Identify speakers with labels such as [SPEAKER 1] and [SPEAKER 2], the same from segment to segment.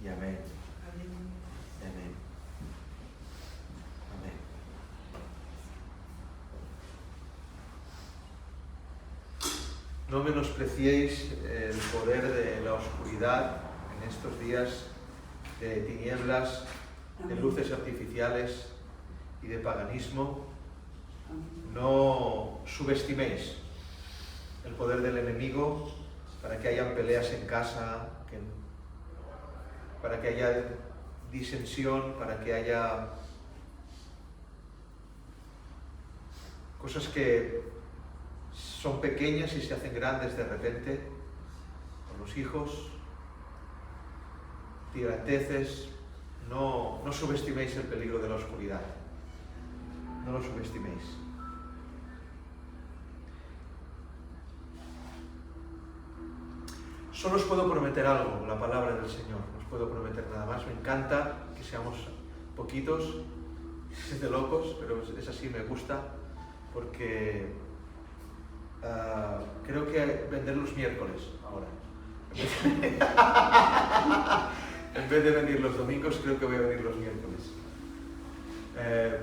[SPEAKER 1] y amén. Amén. Amén. No menospreciéis el poder de la oscuridad en estos días de tinieblas, de luces artificiales y de paganismo. No subestiméis el poder del enemigo para que hayan peleas en casa, para que haya disensión, para que haya cosas que son pequeñas y se hacen grandes de repente, con los hijos, tiranteces. No subestiméis el peligro de la oscuridad, no lo subestiméis. Solo os puedo prometer algo, la palabra del Señor, no os puedo prometer nada más. Me encanta que seamos poquitos, es de locos, pero es así, me gusta, porque creo que vender los miércoles ahora. En vez de venir los domingos, creo que voy a venir los miércoles.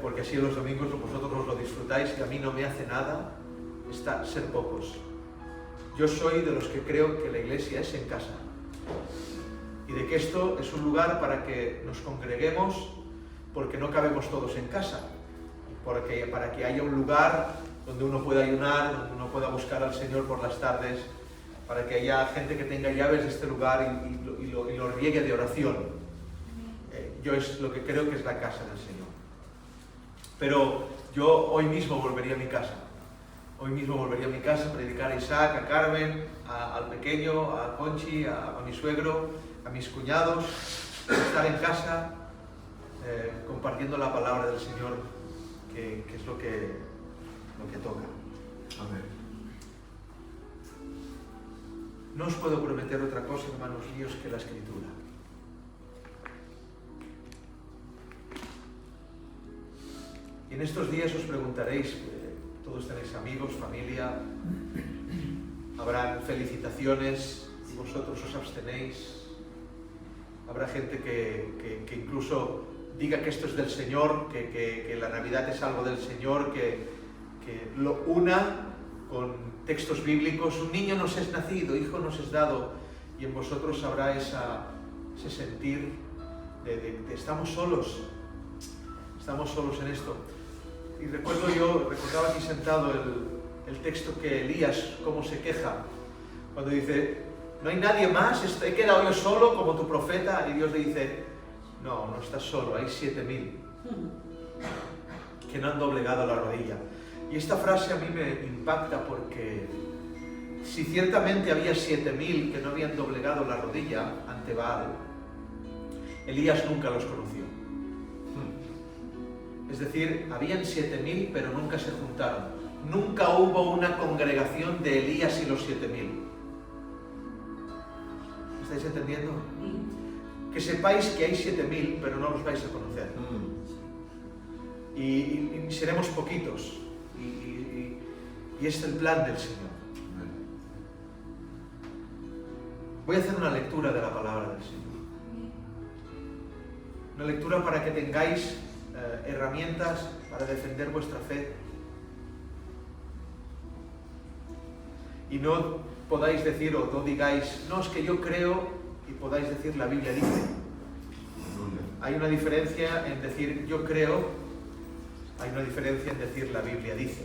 [SPEAKER 1] Porque así los domingos vosotros os lo disfrutáis y a mí no me hace nada ser pocos. Yo soy de los que creo que la iglesia es en casa y de que esto es un lugar para que nos congreguemos porque no cabemos todos en casa, para que haya un lugar donde uno pueda ayunar, donde uno pueda buscar al Señor por las tardes, para que haya gente que tenga llaves de este lugar y lo riegue de oración. Yo es lo que creo que es la casa del Señor. Pero yo hoy mismo volvería a mi casa. Hoy mismo volvería a mi casa a predicar a Isaac, a Carmen, al pequeño, a Conchi, a mi suegro, a mis cuñados, estar en casa compartiendo la palabra del Señor, que es lo que toca. Amén. No os puedo prometer otra cosa, hermanos míos, que la Escritura. Y en estos días os preguntaréis, todos tenéis amigos, familia, habrán felicitaciones y vosotros os abstenéis. Habrá gente que incluso diga que esto es del Señor, que la Navidad es algo del Señor, que lo una con textos bíblicos. Un niño nos es nacido, hijo nos es dado, y en vosotros habrá ese sentir de estamos solos en esto. Y recordaba aquí sentado el texto que Elías, cómo se queja, cuando dice, no hay nadie más, he quedado yo solo como tu profeta, y Dios le dice, no estás solo, hay 7.000 que no han doblegado la rodilla. Y esta frase a mí me impacta porque si ciertamente había 7.000 que no habían doblegado la rodilla ante Baal, Elías nunca los conoció. Es decir, habían 7.000 pero nunca se juntaron. Nunca hubo una congregación de Elías y los 7.000. ¿Estáis entendiendo? Que sepáis que hay 7.000 pero no los vais a conocer. Y seremos poquitos. Y es el plan del Señor. Voy a hacer una lectura de la palabra del Señor. Una lectura para que tengáis herramientas para defender vuestra fe. Y no podáis decir o no digáis, no, es que yo creo, y podáis decir la Biblia dice. Hay una diferencia en decir yo creo, hay una diferencia en decir la Biblia dice.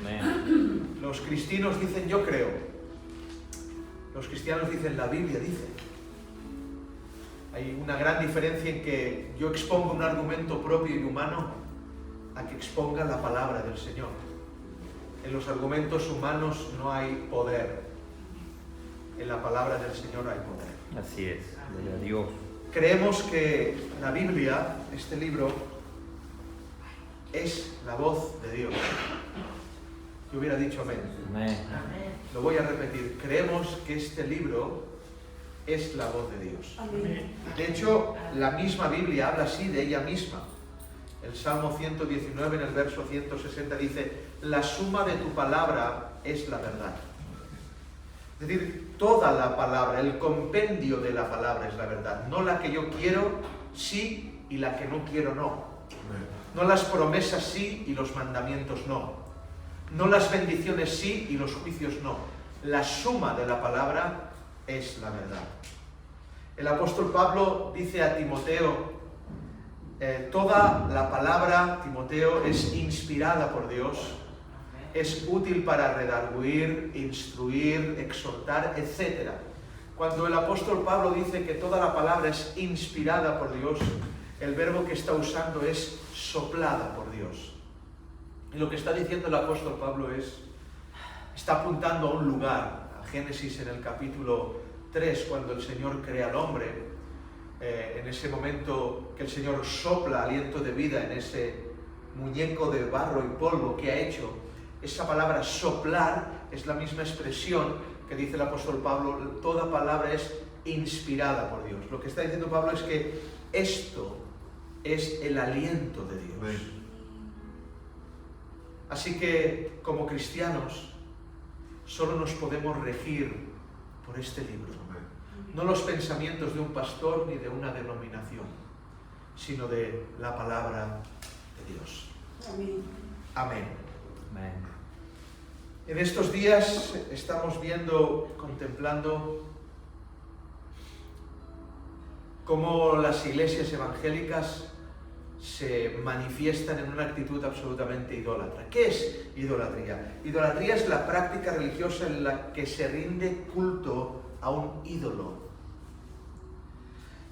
[SPEAKER 1] Amén. Los cristianos dicen yo creo. Los cristianos dicen la Biblia dice. Hay una gran diferencia en que yo expongo un argumento propio y humano a que exponga la palabra del Señor. En los argumentos humanos no hay poder. En la palabra del Señor hay poder.
[SPEAKER 2] Así es, gloria a Dios.
[SPEAKER 1] Creemos que la Biblia, este libro, es la voz de Dios. Yo hubiera dicho amén.
[SPEAKER 2] Amén.
[SPEAKER 1] Lo voy a repetir. Creemos que este libro es la voz de Dios.
[SPEAKER 3] Amén.
[SPEAKER 1] De hecho, la misma Biblia habla así de ella misma. El Salmo 119 en el verso 160 dice, la suma de tu palabra es la verdad. Es decir, toda la palabra, el compendio de la palabra es la verdad. No la que yo quiero, sí, y la que no quiero, no. No las promesas sí y los mandamientos no. No las bendiciones sí y los juicios no. La suma de la palabra es la verdad. El apóstol Pablo dice a Timoteo, toda la palabra, Timoteo, es inspirada por Dios, es útil para redarguir, instruir, exhortar, etc. Cuando el apóstol Pablo dice que toda la palabra es inspirada por Dios, el verbo que está usando es soplada por Dios. Y lo que está diciendo el apóstol Pablo está apuntando a un lugar, a Génesis en el capítulo 3, cuando el Señor crea al hombre, en ese momento que el Señor sopla aliento de vida en ese muñeco de barro y polvo que ha hecho. Esa palabra soplar es la misma expresión que dice el apóstol Pablo, toda palabra es inspirada por Dios. Lo que está diciendo Pablo es que esto es el aliento de Dios. Así que, como cristianos, solo nos podemos regir por este libro. No los pensamientos de un pastor ni de una denominación, sino de la palabra de Dios.
[SPEAKER 2] Amén.
[SPEAKER 1] Amén. Amén. En estos días estamos viendo, contemplando cómo las iglesias evangélicas se manifiestan en una actitud absolutamente idólatra. ¿Qué es idolatría? Idolatría es la práctica religiosa en la que se rinde culto a un ídolo.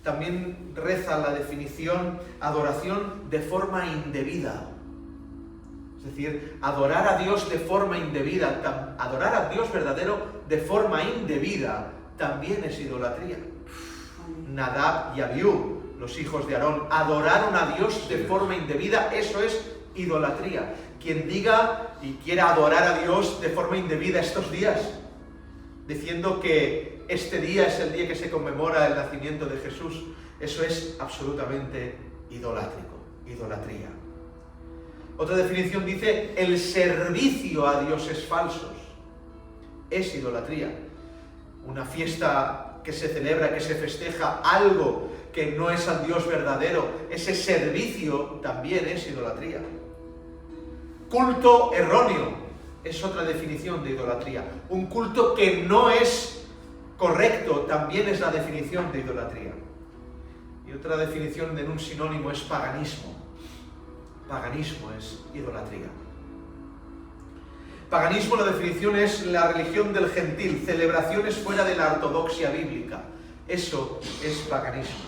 [SPEAKER 1] También reza la definición adoración de forma indebida. Es decir, adorar a Dios de forma indebida, adorar a Dios verdadero de forma indebida, también es idolatría. Nadab y Abiú, los hijos de Aarón, adoraron a Dios de forma indebida, eso es idolatría. Quien diga y quiera adorar a Dios de forma indebida estos días, diciendo que este día es el día que se conmemora el nacimiento de Jesús, eso es absolutamente idolátrico, idolatría. Otra definición dice, el servicio a dioses falsos es idolatría. Una fiesta que se celebra, que se festeja algo que no es al Dios verdadero, ese servicio también es idolatría. Culto erróneo es otra definición de idolatría. Un culto que no es correcto también es la definición de idolatría. Y otra definición en un sinónimo es paganismo. Paganismo es idolatría. Paganismo, la definición es la religión del gentil, celebraciones fuera de la ortodoxia bíblica. Eso es paganismo.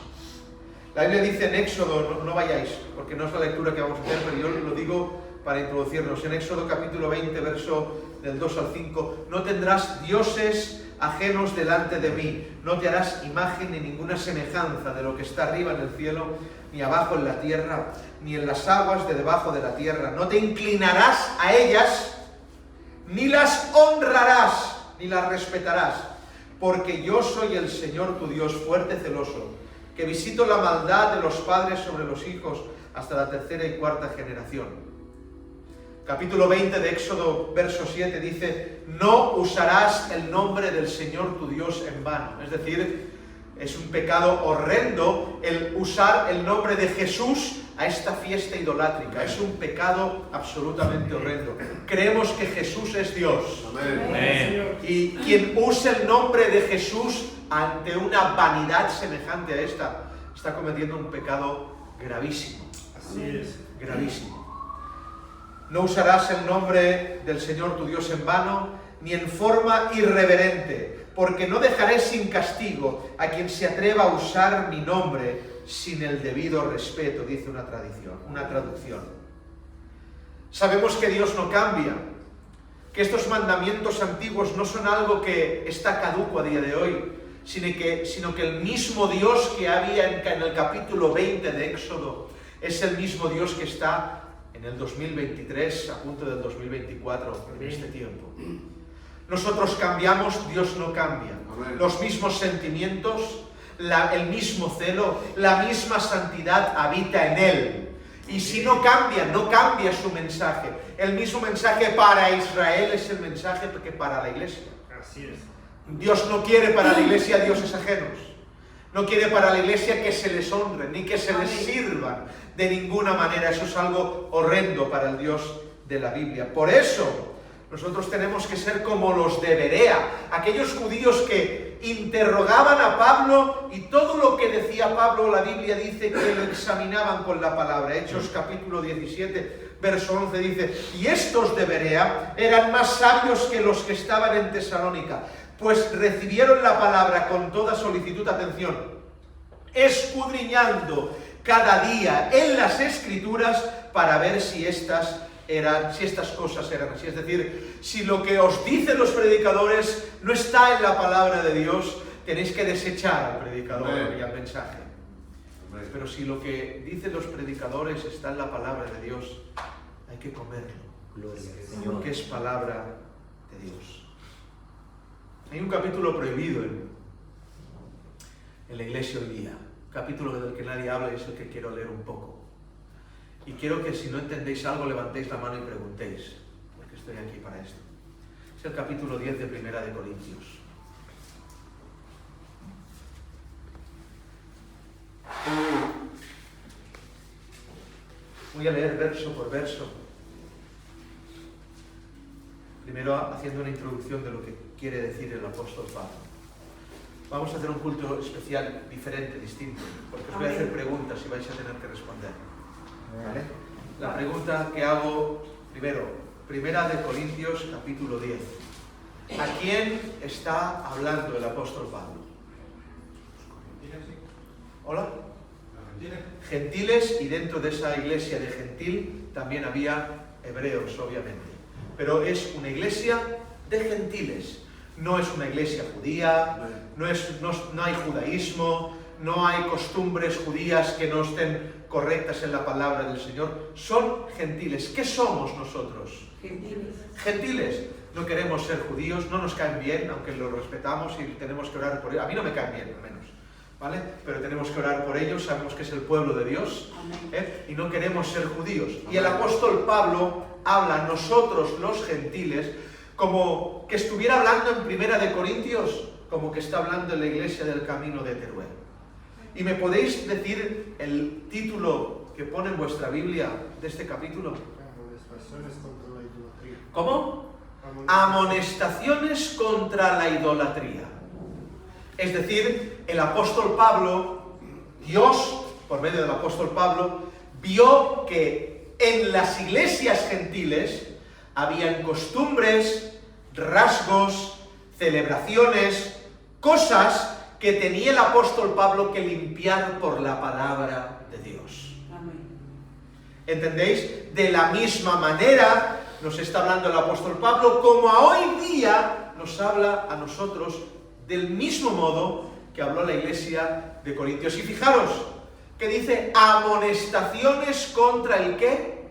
[SPEAKER 1] La Biblia dice en Éxodo, no vayáis, porque no es la lectura que vamos a hacer, pero yo lo digo para introducirnos. En Éxodo capítulo 20, verso del 2 al 5, no tendrás dioses ajenos delante de mí, no te harás imagen ni ninguna semejanza de lo que está arriba en el cielo, ni abajo en la tierra, ni en las aguas de debajo de la tierra. No te inclinarás a ellas, ni las honrarás, ni las respetarás, porque yo soy el Señor tu Dios, fuerte, celoso, que visito la maldad de los padres sobre los hijos hasta la tercera y cuarta generación. Capítulo 20 de Éxodo, verso 7, dice, no usarás el nombre del Señor tu Dios en vano. Es decir, es un pecado horrendo el usar el nombre de Jesús a esta fiesta idolátrica. Es un pecado absolutamente horrendo. Creemos que Jesús es Dios.
[SPEAKER 2] Amén.
[SPEAKER 1] Y quien use el nombre de Jesús ante una vanidad semejante a esta, está cometiendo un pecado gravísimo.
[SPEAKER 2] Así es.
[SPEAKER 1] Gravísimo. No usarás el nombre del Señor tu Dios en vano, ni en forma irreverente, porque no dejaré sin castigo a quien se atreva a usar mi nombre sin el debido respeto, dice una traducción. Sabemos que Dios no cambia, que estos mandamientos antiguos no son algo que está caduco a día de hoy, sino que el mismo Dios que había en el capítulo 20 de Éxodo es el mismo Dios que está en el 2023, a punto del 2024, en este tiempo. Nosotros cambiamos, Dios no cambia. Amén. Los mismos sentimientos, el mismo celo, la misma santidad habita en Él. Y si no cambia su mensaje. El mismo mensaje para Israel es el mensaje que para la iglesia.
[SPEAKER 2] Así es.
[SPEAKER 1] Dios no quiere para la iglesia dioses ajenos. No quiere para la iglesia que se les honre, ni que se les sirvan de ninguna manera. Eso es algo horrendo para el Dios de la Biblia. Por eso, nosotros tenemos que ser como los de Berea, aquellos judíos que interrogaban a Pablo y todo lo que decía Pablo, la Biblia dice que lo examinaban con la palabra. Hechos capítulo 17, verso 11 dice: y estos de Berea eran más sabios que los que estaban en Tesalónica, pues recibieron la palabra con toda solicitud, atención, escudriñando cada día en las Escrituras para ver si estas cosas eran así. Es decir, si lo que os dicen los predicadores no está en la palabra de Dios, tenéis que desechar al predicador y al mensaje. Pero si lo que dicen los predicadores está en la palabra de Dios, hay que comerlo. Gloria al Señor, porque es palabra de Dios. Hay un capítulo prohibido en la iglesia hoy día, un capítulo del que nadie habla y es el que quiero leer un poco. Y quiero que si no entendéis algo levantéis la mano y preguntéis, porque estoy aquí para esto. Es el capítulo 10 de Primera de Corintios. Voy a leer verso por verso. Primero haciendo una introducción de lo que quiere decir el apóstol Pablo. Vamos a hacer un culto especial, diferente, distinto, porque os voy a hacer preguntas y vais a tener que responder. ¿Vale? La pregunta que hago primero, Primera de Corintios capítulo 10. ¿A quién está hablando el apóstol Pablo? ¿Hola? Gentiles, y dentro de esa iglesia de gentil también había hebreos, obviamente. Pero es una iglesia de gentiles. No es una iglesia judía, no hay judaísmo, no hay costumbres judías que no estén correctas en la palabra del Señor. Son gentiles. ¿Qué somos nosotros?
[SPEAKER 3] Gentiles.
[SPEAKER 1] Gentiles. No queremos ser judíos, no nos caen bien, aunque los respetamos y tenemos que orar por ellos. A mí no me caen bien, al menos, ¿vale? Pero tenemos que orar por ellos, sabemos que es el pueblo de Dios, y no queremos ser judíos. Y el apóstol Pablo habla a nosotros, los gentiles, como que estuviera hablando en Primera de Corintios, como que está hablando en la iglesia del camino de Teruel. ¿Y me podéis decir el título que pone en vuestra Biblia de este capítulo?
[SPEAKER 2] Amonestaciones contra la idolatría.
[SPEAKER 1] ¿Cómo? Amonestaciones contra la idolatría. Es decir, el apóstol Pablo, Dios, por medio del apóstol Pablo, vio que en las iglesias gentiles habían costumbres, rasgos, celebraciones, cosas que tenía el apóstol Pablo que limpiar por la palabra de Dios. ¿Entendéis? De la misma manera nos está hablando el apóstol Pablo, como a hoy día nos habla a nosotros del mismo modo que habló la iglesia de Corintios. Y fijaros que dice amonestaciones contra el ¿qué?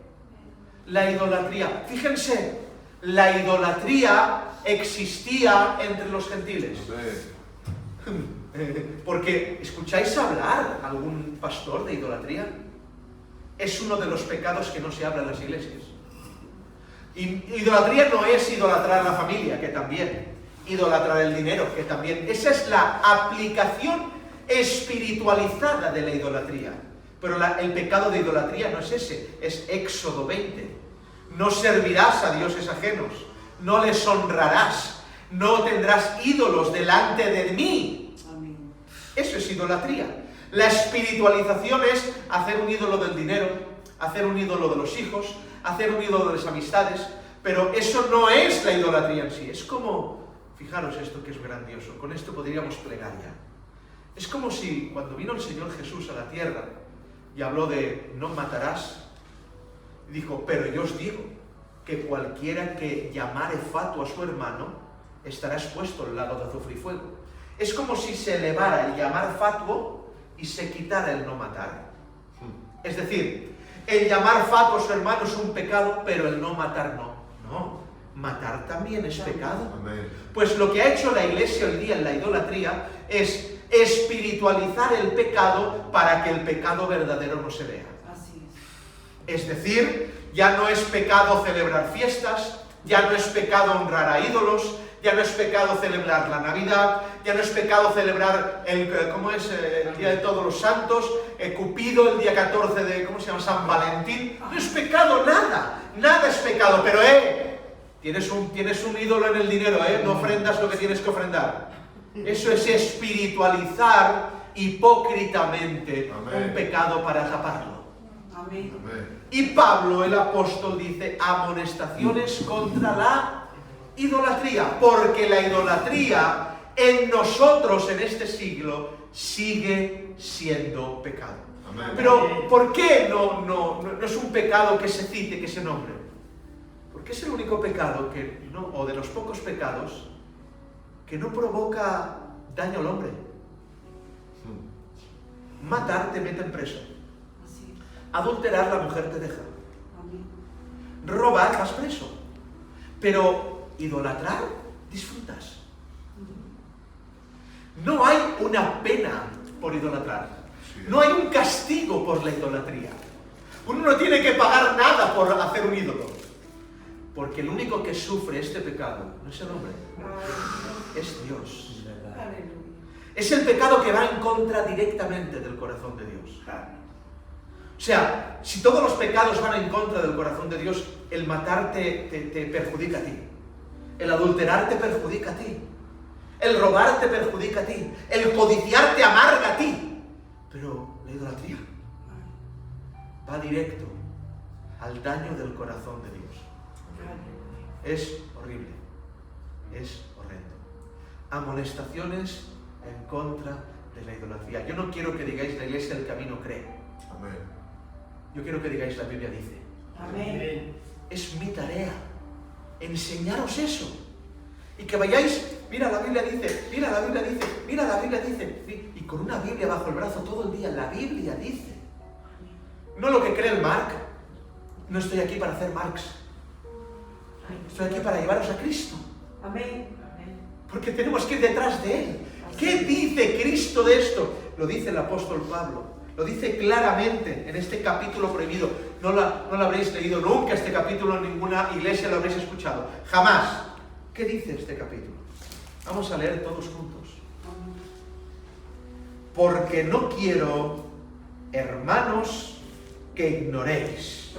[SPEAKER 1] La idolatría. Fíjense, la idolatría existía entre los gentiles. Porque, ¿escucháis hablar a algún pastor de idolatría? Es uno de los pecados que no se habla en las iglesias. Idolatría no es idolatrar la familia, que también. Idolatrar el dinero, que también. Esa es la aplicación espiritualizada de la idolatría. Pero el pecado de idolatría no es ese, es Éxodo 20. No servirás a dioses ajenos, no les honrarás, no tendrás ídolos delante de mí.
[SPEAKER 3] Amén.
[SPEAKER 1] Eso es idolatría. La espiritualización es hacer un ídolo del dinero, hacer un ídolo de los hijos, hacer un ídolo de las amistades, pero eso no es la idolatría en sí. Es como, fijaros esto que es grandioso, con esto podríamos plegar ya. Es como si cuando vino el Señor Jesús a la tierra y habló de no matarás, dijo, pero yo os digo que cualquiera que llamare fatuo a su hermano estará expuesto al lago de azufre y fuego. Es como si se elevara el llamar fatuo y se quitara el no matar. Es decir, el llamar fatuo a su hermano es un pecado, pero el no matar no. No, matar también es pecado.
[SPEAKER 4] Amén.
[SPEAKER 1] Pues lo que ha hecho la iglesia hoy día en la idolatría es espiritualizar el pecado para que el pecado verdadero no se vea.
[SPEAKER 3] Así es.
[SPEAKER 1] Es decir, ya no es pecado celebrar fiestas, ya no es pecado honrar a ídolos, Ya no es pecado celebrar la Navidad, ya no es pecado celebrar el Día de Todos los Santos, Cupido, el día 14 de, San Valentín. No es pecado nada, nada es pecado, pero tienes un ídolo en el dinero, no ofrendas lo que tienes que ofrendar. Eso es espiritualizar hipócritamente un pecado para taparlo.
[SPEAKER 3] Amén.
[SPEAKER 1] Y Pablo, el apóstol, dice amonestaciones contra la idolatría, porque la idolatría en nosotros en este siglo sigue siendo pecado.
[SPEAKER 4] Amén.
[SPEAKER 1] Pero ¿por qué no es un pecado que se cite, que se nombre? Porque es el único pecado o de los pocos pecados que no provoca daño al hombre. Matar te mete en preso.
[SPEAKER 3] Así es.
[SPEAKER 1] Adulterar, la mujer te deja.
[SPEAKER 3] Amén.
[SPEAKER 1] Robar, vas preso. Pero idolatrar, disfrutas. No hay una pena por idolatrar. No hay un castigo por la idolatría. Uno no tiene que pagar nada por hacer un ídolo. Porque el único que sufre este pecado no es el hombre, es Dios.
[SPEAKER 3] Aleluya.
[SPEAKER 1] Es el pecado que va en contra directamente del corazón de Dios. O sea, si todos los pecados van en contra del corazón de Dios, el matar te perjudica a ti. El adulterar te perjudica a ti. El robar te perjudica a ti. El codiciar te amarga a ti. Pero la idolatría va directo al daño del corazón de Dios. Es horrible. Es horrendo. Amonestaciones en contra de la idolatría. Yo no quiero que digáis la iglesia del camino cree.
[SPEAKER 4] Amén.
[SPEAKER 1] Yo quiero que digáis la Biblia dice.
[SPEAKER 3] Amén.
[SPEAKER 1] Es mi tarea enseñaros eso. Y que vayáis, mira la Biblia dice, mira la Biblia dice, mira la Biblia dice. Y con una Biblia bajo el brazo todo el día, la Biblia dice. No lo que cree el Marx. No estoy aquí para hacer Marx. Estoy aquí para llevaros a Cristo.
[SPEAKER 3] Amén.
[SPEAKER 1] Porque tenemos que ir detrás de Él. ¿Qué dice Cristo de esto? Lo dice el apóstol Pablo. Lo dice claramente en este capítulo prohibido. No lo habréis leído nunca este capítulo, en ninguna iglesia lo habréis escuchado. Jamás. ¿Qué dice este capítulo? Vamos a leer todos juntos. Porque no quiero, hermanos, que ignoréis.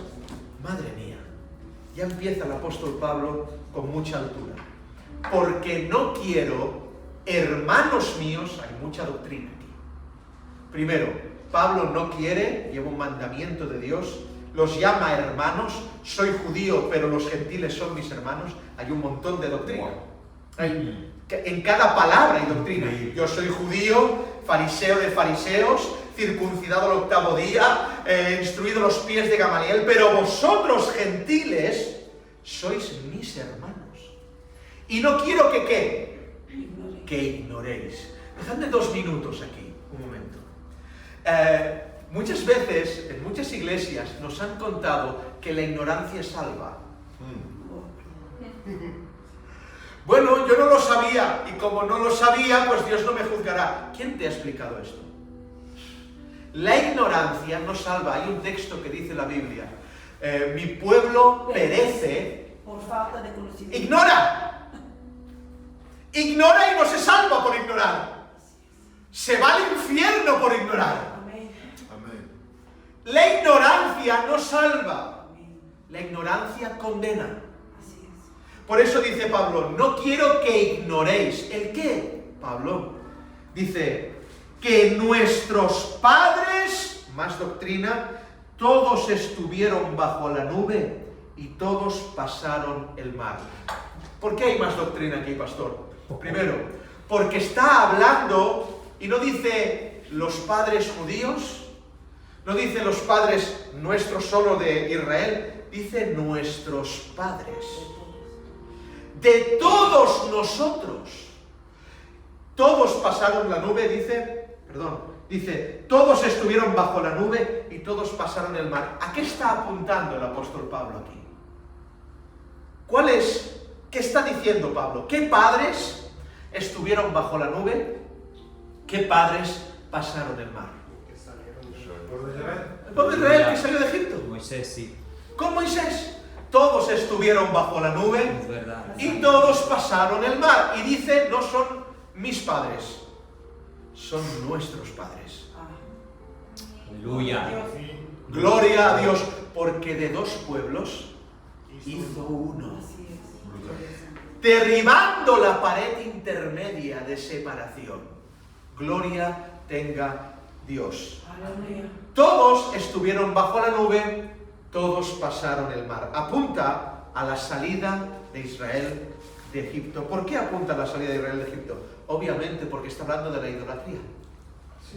[SPEAKER 1] Madre mía. Ya empieza el apóstol Pablo con mucha altura. Porque no quiero, hermanos míos, hay mucha doctrina aquí. Primero, Pablo no quiere, lleva un mandamiento de Dios, los llama hermanos, soy judío, pero los gentiles son mis hermanos. Hay un montón de doctrina. En cada palabra hay doctrina. Yo soy judío, fariseo de fariseos, circuncidado al 8º día, instruido los pies de Gamaliel, pero vosotros gentiles sois mis hermanos. Y no quiero que ¿qué? Que ignoréis. Dejadme 2 minutos aquí, un momento. Muchas veces, en muchas iglesias, nos han contado que la ignorancia salva. Bueno, yo no lo sabía, y como no lo sabía, pues Dios no me juzgará. ¿Quién te ha explicado esto? La ignorancia no salva. Hay un texto que dice la Biblia, mi pueblo perece
[SPEAKER 3] por falta de conocimiento.
[SPEAKER 1] ¡Ignora! Ignora y no se salva por ignorar. Se va al infierno por ignorar.
[SPEAKER 3] Amén.
[SPEAKER 4] Amén.
[SPEAKER 1] La ignorancia no salva.
[SPEAKER 3] Amén.
[SPEAKER 1] La ignorancia condena.
[SPEAKER 3] Así es.
[SPEAKER 1] Por eso dice Pablo, no quiero que ignoréis. ¿El qué? Pablo dice que nuestros padres, más doctrina, todos estuvieron bajo la nube y todos pasaron el mar. ¿Por qué hay más doctrina aquí, pastor? Primero, porque está hablando y no dice los padres judíos, no dice los padres nuestros solo de Israel, dice nuestros padres. De todos nosotros. Todos pasaron la nube, dice, todos estuvieron bajo la nube y todos pasaron el mar. ¿A qué está apuntando el apóstol Pablo aquí? ¿Qué está diciendo Pablo? ¿Qué padres estuvieron bajo la nube? ¿Qué padres pasaron el mar?
[SPEAKER 2] Que salieron del pueblo de Israel.
[SPEAKER 1] El pueblo de Israel que salió de Egipto.
[SPEAKER 5] Moisés, sí.
[SPEAKER 1] Con Moisés. todos estuvieron bajo la nube
[SPEAKER 4] Es verdad.
[SPEAKER 1] y todos pasaron el mar. Y dice, no son mis padres, son nuestros padres.
[SPEAKER 4] Aleluya.
[SPEAKER 3] Dios.
[SPEAKER 1] Gloria a Dios, porque de dos pueblos hizo uno,
[SPEAKER 3] Así es.
[SPEAKER 1] derribando la pared intermedia de separación. Gloria tenga Dios.
[SPEAKER 3] Aleluya.
[SPEAKER 1] Todos estuvieron bajo la nube, todos pasaron el mar. Apunta a la salida de Israel de Egipto. ¿Por qué apunta a la salida de Israel de Egipto? Obviamente porque está hablando de la idolatría.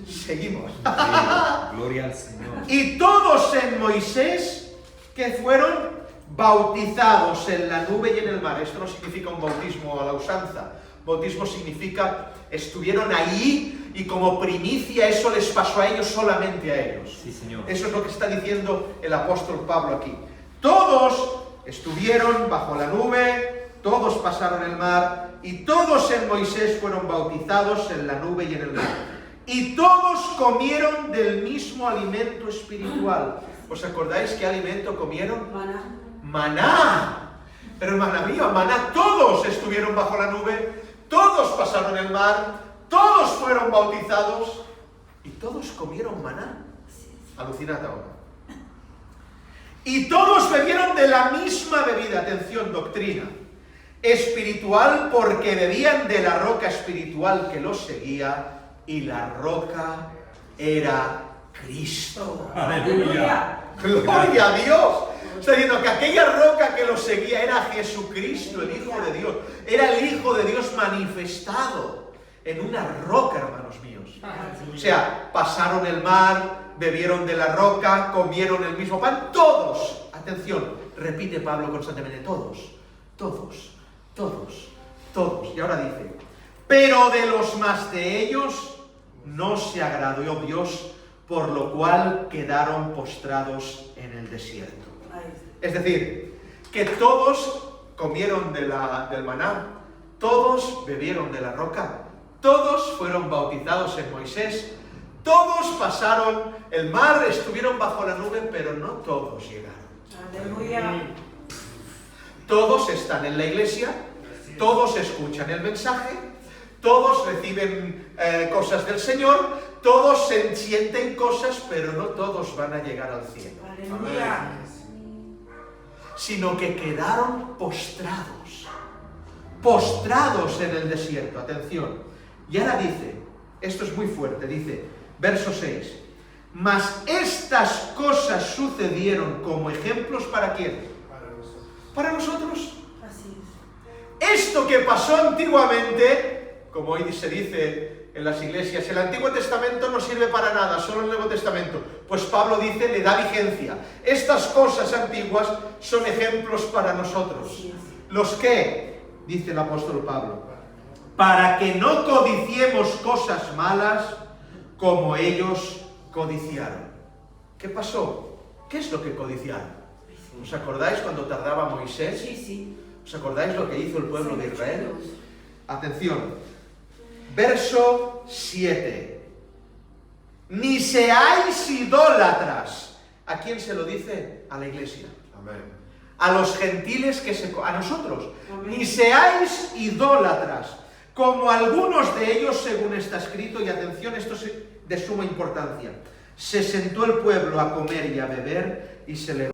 [SPEAKER 1] Seguimos.
[SPEAKER 4] Sí, gloria al Señor.
[SPEAKER 1] Y todos en Moisés que fueron bautizados en la nube y en el mar. Esto no significa un bautismo a la usanza. Bautismo significa estuvieron ahí y como primicia eso les pasó a ellos, solamente a ellos.
[SPEAKER 4] Sí, Señor.
[SPEAKER 1] Eso es lo que está diciendo el apóstol Pablo aquí. Todos estuvieron bajo la nube, todos pasaron el mar y todos en Moisés fueron bautizados en la nube y en el mar. Y todos comieron del mismo alimento espiritual. ¿Os acordáis qué alimento comieron?
[SPEAKER 3] Maná.
[SPEAKER 1] Maná. Pero hermana mía, maná, todos estuvieron bajo la nube, todos pasaron el mar, todos fueron bautizados y todos comieron maná. Alucinad ahora. Y todos bebieron de la misma bebida, atención, doctrina espiritual, porque bebían de la roca espiritual que los seguía, y la roca era Cristo.
[SPEAKER 4] Aleluya.
[SPEAKER 1] ¡Gloria a Dios! Está diciendo que aquella roca que los seguía era Jesucristo, el Hijo de Dios. Era el Hijo de Dios manifestado en una roca, hermanos míos. O sea, pasaron el mar, bebieron de la roca, comieron el mismo pan, todos. Atención, repite Pablo constantemente, todos, todos, todos, todos. Y ahora dice, pero de los más de ellos no se agradó Dios, por lo cual quedaron postrados en el desierto. Es decir, que todos comieron del maná, todos bebieron de la roca, todos fueron bautizados en Moisés, todos pasaron el mar, estuvieron bajo la nube, pero no todos llegaron.
[SPEAKER 3] Aleluya.
[SPEAKER 1] Todos están en la iglesia, todos escuchan el mensaje, todos reciben cosas del Señor, todos sienten cosas, pero no todos van a llegar al cielo.
[SPEAKER 3] Aleluya.
[SPEAKER 1] Sino que quedaron postrados en el desierto. Atención. Y ahora dice, esto es muy fuerte, dice, verso 6, mas estas cosas sucedieron como ejemplos ¿para quién? Para nosotros.
[SPEAKER 3] Así es.
[SPEAKER 1] Esto que pasó antiguamente, como hoy se dice en las iglesias, el Antiguo Testamento no sirve para nada, solo el Nuevo Testamento. Pues Pablo dice, le da vigencia. Estas cosas antiguas son ejemplos para nosotros.
[SPEAKER 3] Así es.
[SPEAKER 1] ¿Los qué? Dice el apóstol Pablo. Para que no codiciemos cosas malas como ellos codiciaron. ¿Qué pasó? ¿Qué es lo que codiciaron? ¿Os acordáis cuando tardaba Moisés?
[SPEAKER 3] Sí, sí.
[SPEAKER 1] ¿Os acordáis lo que hizo el pueblo de Israel? Atención, verso 7. Ni seáis idólatras. ¿A quién se lo dice? A la iglesia.
[SPEAKER 2] Amén.
[SPEAKER 1] A los gentiles a nosotros.
[SPEAKER 3] Amén.
[SPEAKER 1] Ni seáis idólatras, como algunos de ellos, según está escrito, y atención, esto es de suma importancia. Se sentó el pueblo a comer y a beber y se le